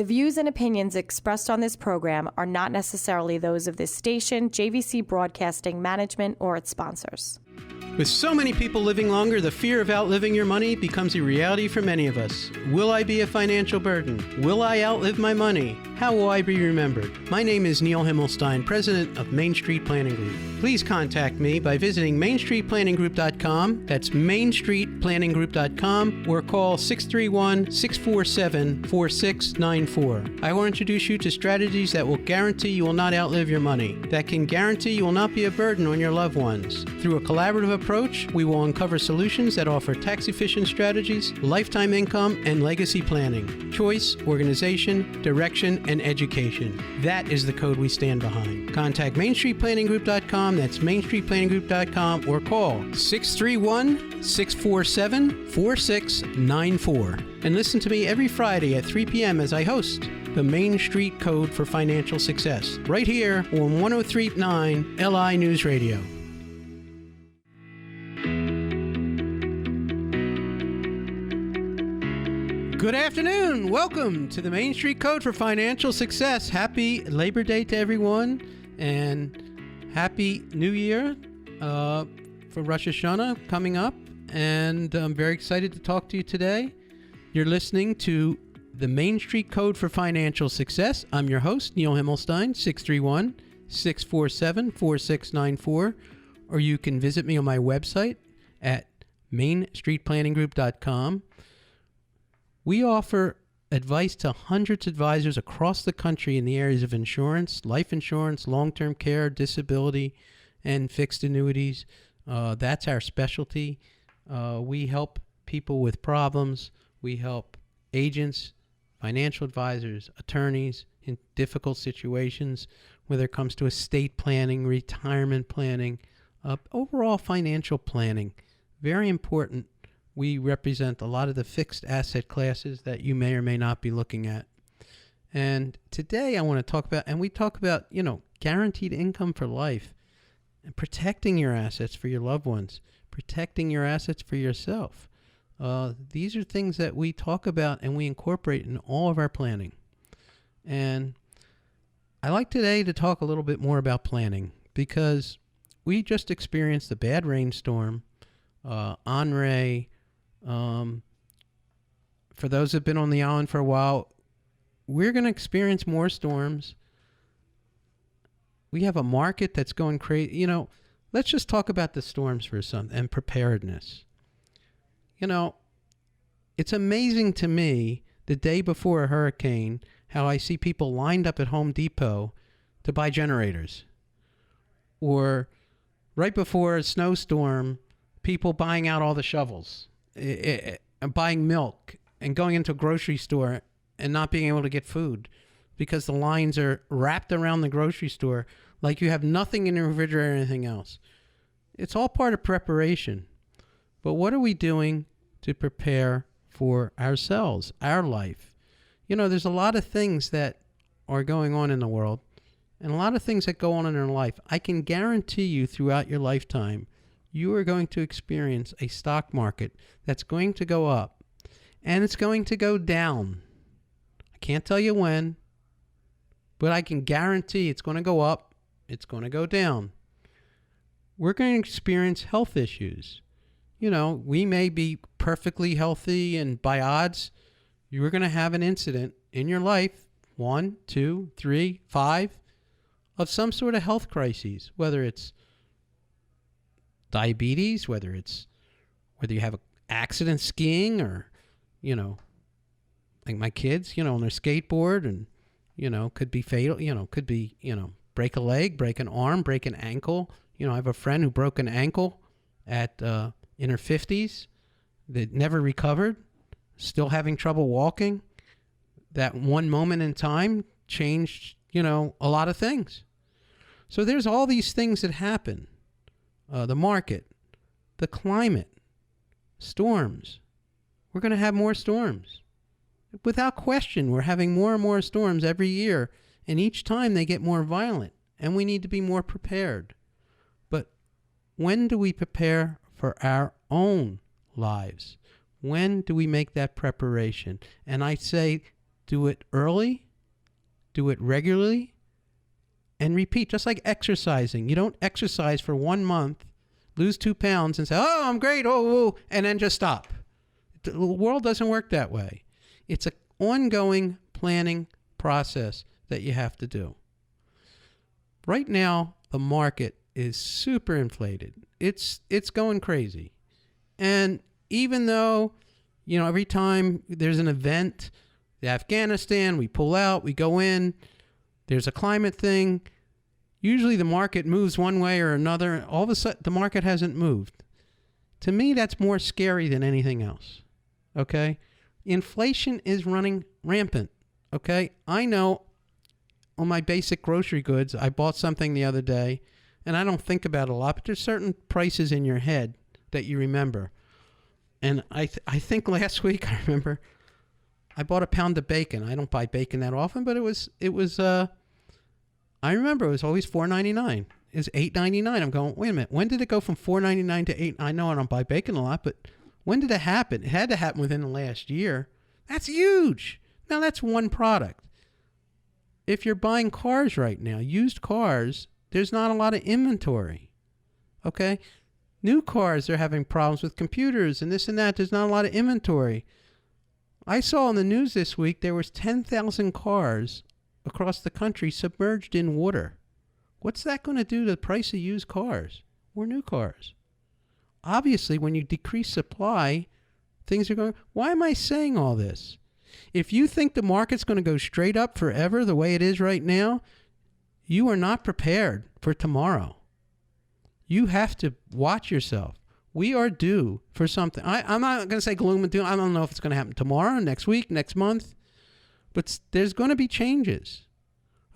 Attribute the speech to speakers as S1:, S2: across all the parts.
S1: The views and opinions expressed on this program are not necessarily those of this station, JVC Broadcasting Management, or its sponsors.
S2: With so many people living longer, the fear of outliving your money becomes a reality for many of us. Will I be a financial burden? Will I outlive my money? How will I be remembered? My name is Neil Himmelstein, president of Main Street Planning Group. Please contact me by visiting mainstreetplanninggroup.com. That's mainstreetplanninggroup.com, or call 631-647-4694. I will introduce you to strategies that will guarantee you will not outlive your money, that can guarantee you will not be a burden on your loved ones. Through a collaborative approach, we will uncover solutions that offer tax-efficient strategies, lifetime income, and legacy planning, choice, organization, direction, and education. That is the code we stand behind. Contact mainstreetplanninggroup.com. That's mainstreetplanninggroup.com, or call 631-647-4694. And listen to me every Friday at 3 p.m. as I host the Main Street Code for Financial Success, right here on 103.9 LI News Radio. Good afternoon. Welcome to the Main Street Code for Financial Success. Happy Labor Day to everyone, and Happy New Year for Rosh Hashanah coming up. And I'm very excited to talk to you today. You're listening to the Main Street Code for Financial Success. I'm your host, Neil Himmelstein, 631-647-4694. Or you can visit me on my website at mainstreetplanninggroup.com. We offer advice to hundreds of advisors across the country in the areas of insurance, life insurance, long-term care, disability, and fixed annuities. That's our specialty. We help people with problems. We help agents, financial advisors, attorneys in difficult situations, whether it comes to estate planning, retirement planning, overall financial planning. Very important. We represent a lot of the fixed asset classes that you may or may not be looking at. And today I want to talk about, and we talk about, guaranteed income for life and protecting your assets for your loved ones, protecting your assets for yourself. These are things that we talk about and we incorporate in all of our planning. And I like today to talk a little bit more about planning, because we just experienced a bad rainstorm, Henri. For those who've been on the island for a while, we're going to experience more storms. We have a market that's going crazy. Let's just talk about the storms for some and preparedness. It's amazing to me the day before a hurricane how I see people lined up at Home Depot to buy generators. Or right before a snowstorm, people buying out all the shovels. Buying milk and going into a grocery store and not being able to get food because the lines are wrapped around the grocery store like you have nothing in the refrigerator or anything else. It's all part of preparation. But what are we doing to prepare for ourselves, our life? There's a lot of things that are going on in the world and a lot of things that go on in our life. I can guarantee you throughout your lifetime, you are going to experience a stock market that's going to go up and it's going to go down. I can't tell you when, but I can guarantee it's going to go up, it's going to go down. We're going to experience health issues. We may be perfectly healthy, and by odds, you're going to have an incident in your life, 1, 2, 3, 5, of some sort of health crises, whether it's diabetes, whether you have an accident skiing or, like my kids, on their skateboard and, could be fatal, could be, break a leg, break an arm, break an ankle. I have a friend who broke an ankle in her 50s that never recovered, still having trouble walking. That one moment in time changed, a lot of things. So there's all these things that happen. The market, the climate, storms. We're going to have more storms. Without question, we're having more and more storms every year, and each time they get more violent, and we need to be more prepared. But when do we prepare for our own lives? When do we make that preparation? And I say Do it early, do it regularly, and repeat, just like exercising. You don't exercise for 1 month, lose 2 pounds, and say, oh, I'm great, and then just stop. The world doesn't work that way. It's an ongoing planning process that you have to do. Right now, the market is super inflated. It's going crazy. And even though, every time there's an event, Afghanistan, we pull out, we go in, there's a climate thing, usually the market moves one way or another. All of a sudden, the market hasn't moved. To me, that's more scary than anything else. Okay? Inflation is running rampant. Okay? I know on my basic grocery goods, I bought something the other day, and I don't think about it a lot, but there's certain prices in your head that you remember. And I think last week, I remember, I bought a pound of bacon. I don't buy bacon that often, but I remember it was always $4.99. It's $8.99. I'm going, wait a minute, when did it go from $4.99 to $8? I know I don't buy bacon a lot, but when did it happen? It had to happen within the last year. That's huge. Now that's one product. If you're buying cars right now, used cars, there's not a lot of inventory. Okay? New cars, they're having problems with computers and this and that. There's not a lot of inventory. I saw on the news this week there was 10,000 cars across the country submerged in water. What's that going to do to the price of used cars or new cars? Obviously, when you decrease supply, things are going... Why am I saying all this? If you think the market's going to go straight up forever the way it is right now, you are not prepared for tomorrow. You have to watch yourself. We are due for something. I'm not going to say gloom and doom. I don't know if it's going to happen tomorrow, next week, next month. But there's going to be changes.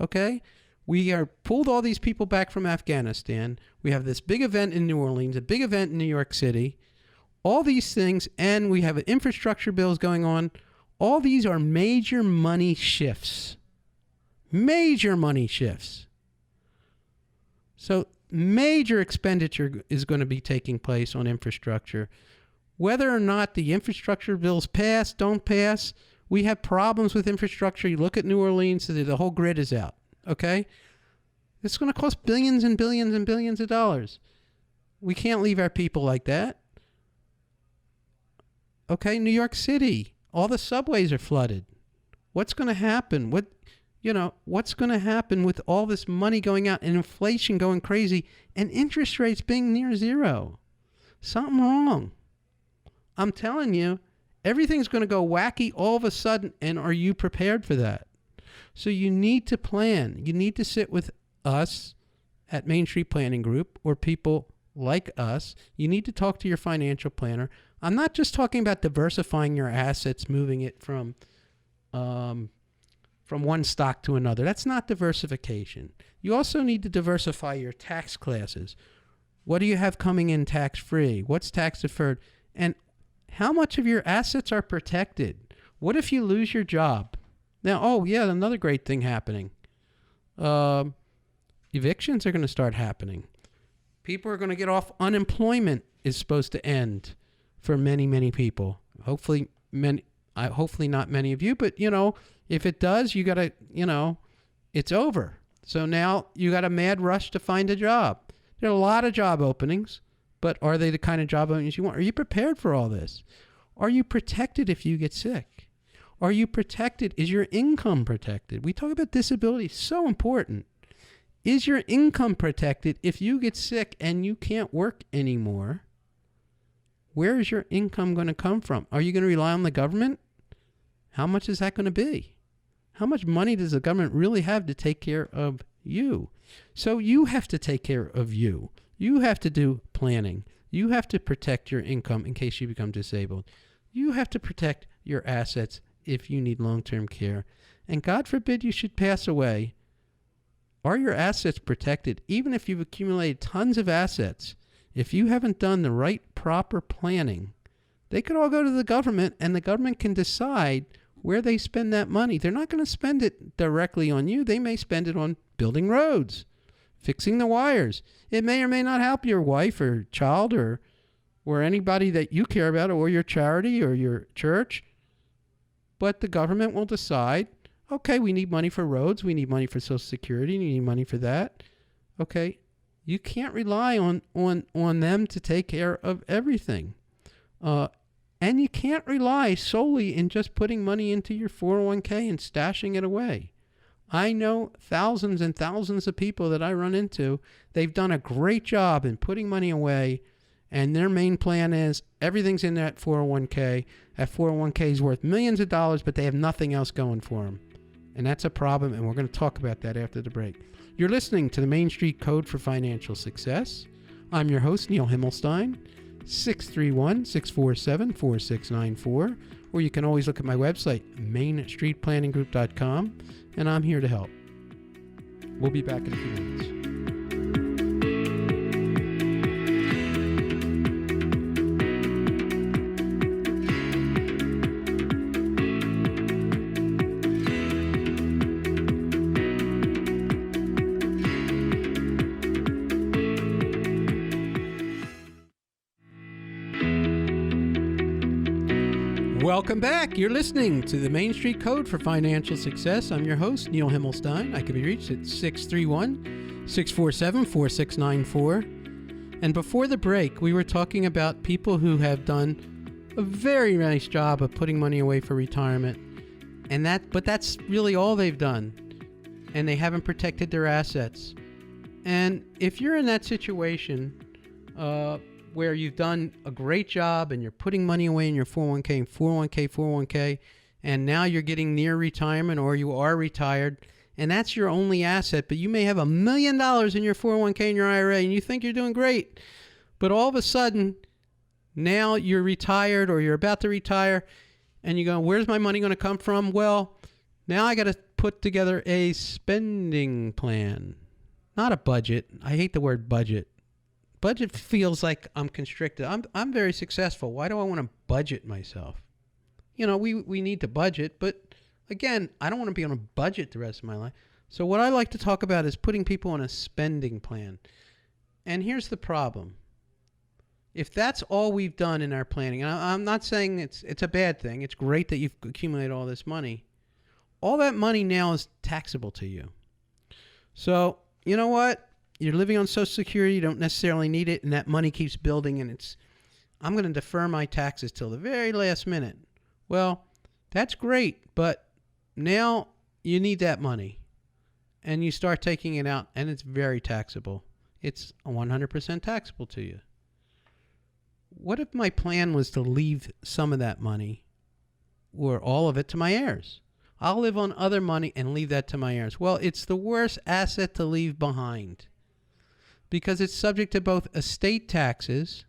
S2: Okay? We are pulled all these people back from Afghanistan. We have this big event in New Orleans, a big event in New York City. All these things, and we have infrastructure bills going on. All these are major money shifts. Major money shifts. So major expenditure is going to be taking place on infrastructure. Whether or not the infrastructure bills pass, don't pass, we have problems with infrastructure. You look at New Orleans, the whole grid is out. Okay? It's going to cost billions and billions and billions of dollars. We can't leave our people like that. Okay, New York City, all the subways are flooded. What's going to happen? What's going to happen with all this money going out and inflation going crazy and interest rates being near zero? Something wrong. I'm telling you, everything's going to go wacky all of a sudden, and are you prepared for that? So you need to plan. You need to sit with us at Main Street Planning Group or people like us. You need to talk to your financial planner. I'm not just talking about diversifying your assets, moving it from one stock to another. That's not diversification. You also need to diversify your tax classes. What do you have coming in tax-free? What's tax-deferred? And how much of your assets are protected? What if you lose your job? Now, another great thing happening. Evictions are going to start happening. People are going to get off. Unemployment is supposed to end for many, many people. Hopefully not many of you, but, if it does, you got to, it's over. So now you got a mad rush to find a job. There are a lot of job openings, but are they the kind of job openings you want? Are you prepared for all this? Are you protected if you get sick? Are you protected? Is your income protected? We talk about disability, so important. Is your income protected if you get sick and you can't work anymore? Where is your income going to come from? Are you going to rely on the government? How much is that going to be? How much money does the government really have to take care of you? So you have to take care of you. You have to do planning. You have to protect your income in case you become disabled. You have to protect your assets if you need long-term care. And God forbid you should pass away. Are your assets protected? Even if you've accumulated tons of assets, if you haven't done the right proper planning, they could all go to the government and the government can decide where they spend that money. They're not going to spend it directly on you. They may spend it on building roads, fixing the wires. It may or may not help your wife or child or anybody that you care about or your charity or your church. but the government will decide, okay, we need money for roads, we need money for Social Security, we need money for that. Okay, you can't rely on them to take care of everything. And you can't rely solely in just putting money into your 401k and stashing it away. I know thousands and thousands of people that I run into. They've done a great job in putting money away, and their main plan is everything's in that 401k. That 401k is worth millions of dollars, but they have nothing else going for them. And that's a problem, and we're going to talk about that after the break. You're listening to the Main Street Code for Financial Success. I'm your host, Neil Himmelstein. 631-647-4694, or you can always look at my website, mainstreetplanninggroup.com, and I'm here to help. We'll be back in a few minutes. Welcome back. You're listening to the Main Street Code for Financial Success. I'm your host, Neil Himmelstein. I can be reached at 631-647-4694. And before the break, we were talking about people who have done a very nice job of putting money away for retirement. But that's really all they've done. And they haven't protected their assets. And if you're in that situation, where you've done a great job and you're putting money away in your 401k, and now you're getting near retirement or you are retired, and that's your only asset, but you may have $1 million in your 401k and your IRA, and you think you're doing great. But all of a sudden, now you're retired or you're about to retire, and you go, where's my money going to come from? Well, now I got to put together a spending plan, not a budget. I hate the word budget. Budget feels like I'm constricted. I'm very successful. Why do I want to budget myself? You know, we need to budget, but again, I don't want to be on a budget the rest of my life. So what I like to talk about is putting people on a spending plan. And here's the problem. If that's all we've done in our planning, and I'm not saying it's a bad thing. It's great that you've accumulated all this money. All that money now is taxable to you. So, you know what? You're living on Social Security, you don't necessarily need it, and that money keeps building, and I'm going to defer my taxes till the very last minute. Well, that's great, but now you need that money, and you start taking it out, and it's very taxable. It's 100% taxable to you. What if my plan was to leave some of that money, or all of it, to my heirs? I'll live on other money and leave that to my heirs. Well, it's the worst asset to leave behind, because it's subject to both estate taxes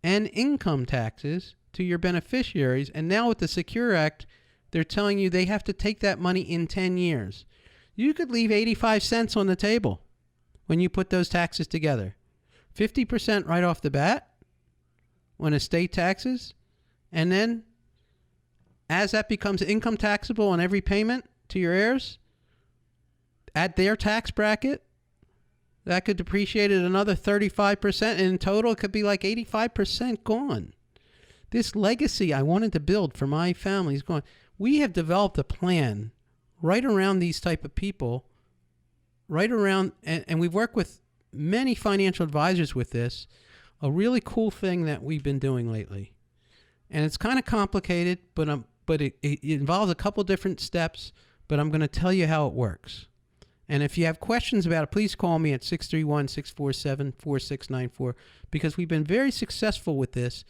S2: and income taxes to your beneficiaries. And now with the Secure Act, they're telling you they have to take that money in 10 years. You could leave 85 cents on the table when you put those taxes together. 50% right off the bat on estate taxes. And then as that becomes income taxable on every payment to your heirs at their tax bracket, that could depreciate at another 35%, and in total, it could be like 85% gone. This legacy I wanted to build for my family is gone. We have developed a plan right around these type of people, right around, and we've worked with many financial advisors with this, a really cool thing that we've been doing lately. And it's kind of complicated, but it involves a couple different steps, but I'm going to tell you how it works. And if you have questions about it, please call me at 631-647-4694, because we've been very successful with this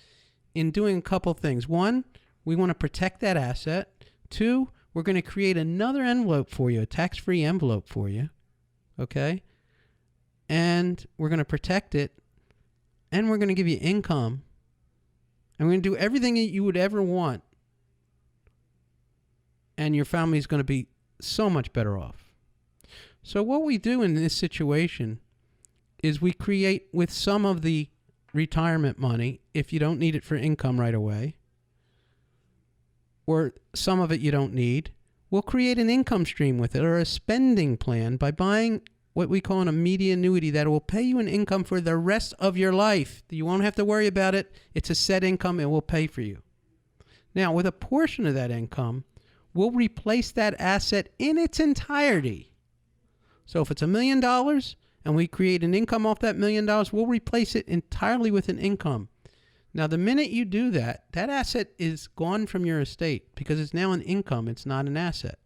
S2: in doing a couple things. One, we want to protect that asset. Two, we're going to create another envelope for you, a tax-free envelope for you, okay? And we're going to protect it, and we're going to give you income, and we're going to do everything that you would ever want, and your family is going to be so much better off. So what we do in this situation is we create with some of the retirement money, if you don't need it for income right away, or some of it you don't need, we'll create an income stream with it, or a spending plan by buying what we call an immediate annuity that will pay you an income for the rest of your life. You won't have to worry about it. It's a set income. It will pay for you. Now, with a portion of that income, we'll replace that asset in its entirety. So if it's $1 million and we create an income off that $1 million, we'll replace it entirely with an income. Now, the minute you do that, that asset is gone from your estate because it's now an income. It's not an asset.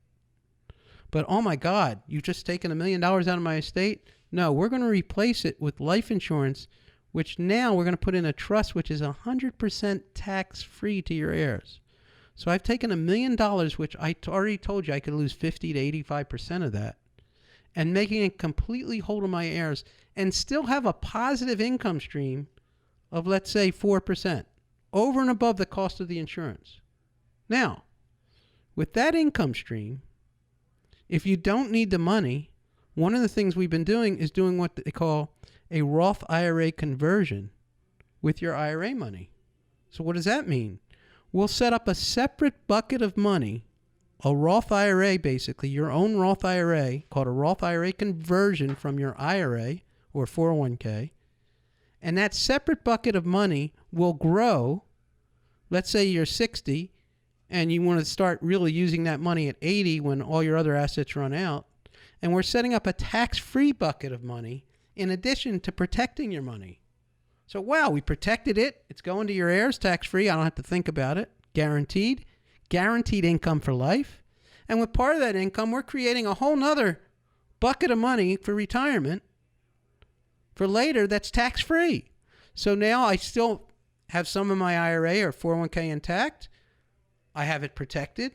S2: But, oh my God, you've just taken $1 million out of my estate? No, we're going to replace it with life insurance, which now we're going to put in a trust, which is 100% tax-free to your heirs. So I've taken $1 million, which I already told you I could lose 50 to 85% of that, and making it completely whole to my heirs and still have a positive income stream of, let's say, 4%, over and above the cost of the insurance. Now, with that income stream, if you don't need the money, one of the things we've been doing is doing what they call a Roth IRA conversion with your IRA money. So what does that mean? We'll set up a separate bucket of money, a Roth IRA basically, your own Roth IRA, called a Roth IRA conversion from your IRA or 401k. And that separate bucket of money will grow. Let's say you're 60 and you want to start really using that money at 80 when all your other assets run out. And we're setting up a tax-free bucket of money in addition to protecting your money. So, wow, we protected it. It's going to your heirs tax-free. I don't have to think about it. Guaranteed income for life. And with part of that income, we're creating a whole nother bucket of money for retirement for later that's tax-free. So now I still have some of my IRA or 401k intact. I have it protected.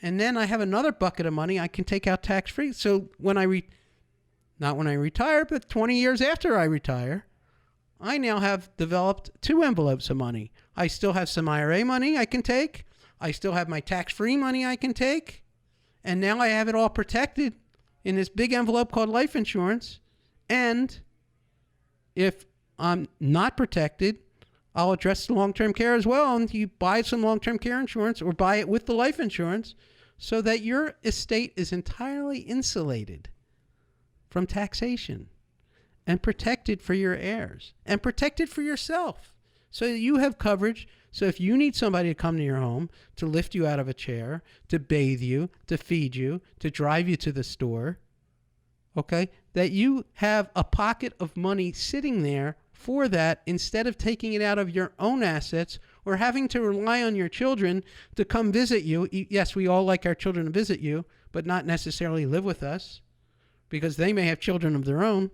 S2: And then I have another bucket of money I can take out tax-free. So when not when I retire, but 20 years after I retire, I now have developed 2 envelopes of money. I still have some IRA money I can take. I still have my tax-free money I can take. And now I have it all protected in this big envelope called life insurance. And if I'm not protected, I'll address the long-term care as well. And you buy some long-term care insurance or buy it with the life insurance so that your estate is entirely insulated from taxation and protected for your heirs and protected for yourself. So you have coverage. So if you need somebody to come to your home to lift you out of a chair, to bathe you, to feed you, to drive you to the store, okay, that you have a pocket of money sitting there for that instead of taking it out of your own assets or having to rely on your children to come visit you. Yes, we all like our children to visit you, but not necessarily live with us because they may have children of their own.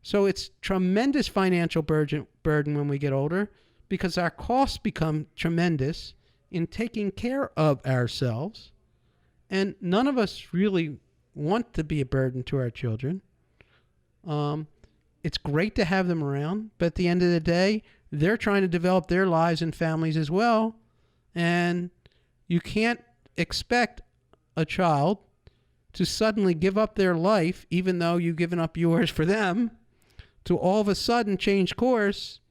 S2: So it's tremendous financial burden when we get older because our costs become tremendous in taking care of ourselves. And none of us really want to be a burden to our children. It's great to have them around, but at the end of the day, they're trying to develop their lives and families as well. And you can't expect a child to suddenly give up their life, even though you've given up yours for them, to all of a sudden change course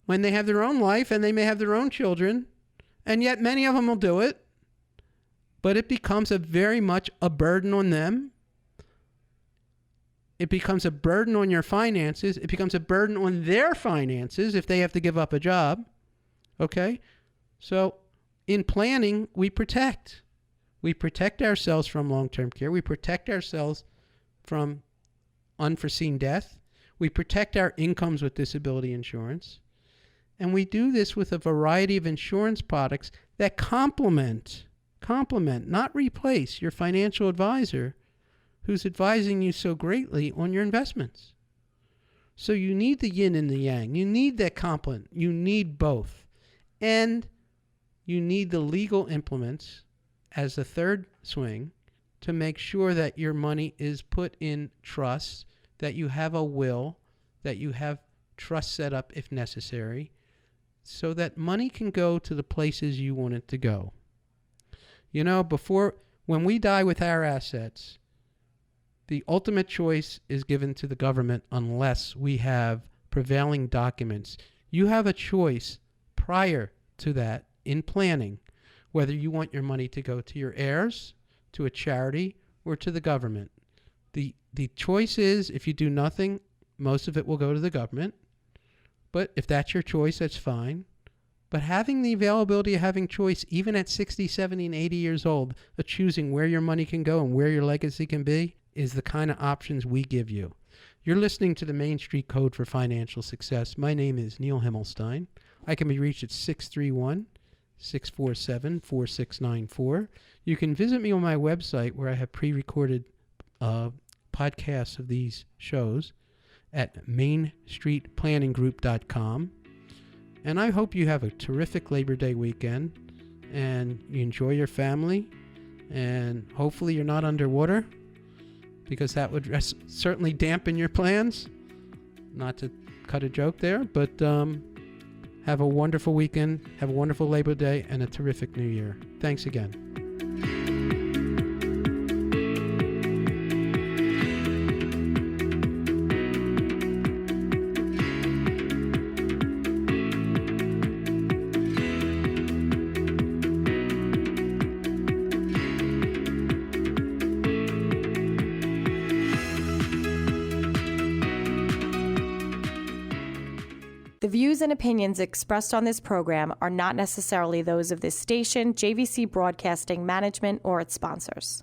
S2: when they have their own life and they may have their own children. And yet many of them will do it, but it becomes very much a burden on them. It becomes a burden on your finances. It becomes a burden on their finances if they have to give up a job. Okay? So in planning, we protect. We protect ourselves from long-term care. We protect ourselves from unforeseen death. We protect our incomes with disability insurance. And we do this with a variety of insurance products that complement, not replace your financial advisor who's advising you so greatly on your investments. So you need the yin and the yang. You need that complement. You need both. And you need the legal implements as the third swing to make sure that your money is put in trust, that you have a will, that you have trust set up if necessary, so that money can go to the places you want it to go. You know, when we die with our assets, the ultimate choice is given to the government unless we have prevailing documents. You have a choice prior to that in planning whether you want your money to go to your heirs, to a charity, or to the government. The choice is, if you do nothing, most of it will go to the government. But if that's your choice, that's fine. But having the availability of having choice, even at 60, 70, and 80 years old, of choosing where your money can go and where your legacy can be, is the kind of options we give you. You're listening to the Main Street Code for Financial Success. My name is Neil Himmelstein. I can be reached at 631-647-4694. You can visit me on my website where I have pre-recorded podcasts of these shows at mainstreetplanninggroup.com. And I hope you have a terrific Labor Day weekend and you enjoy your family, and hopefully you're not underwater, because that would certainly dampen your plans. Not to cut a joke there, but have a wonderful weekend, have a wonderful Labor Day, and a terrific New Year. Thanks again.
S1: The views and opinions expressed on this program are not necessarily those of this station, JVC Broadcasting Management, or its sponsors.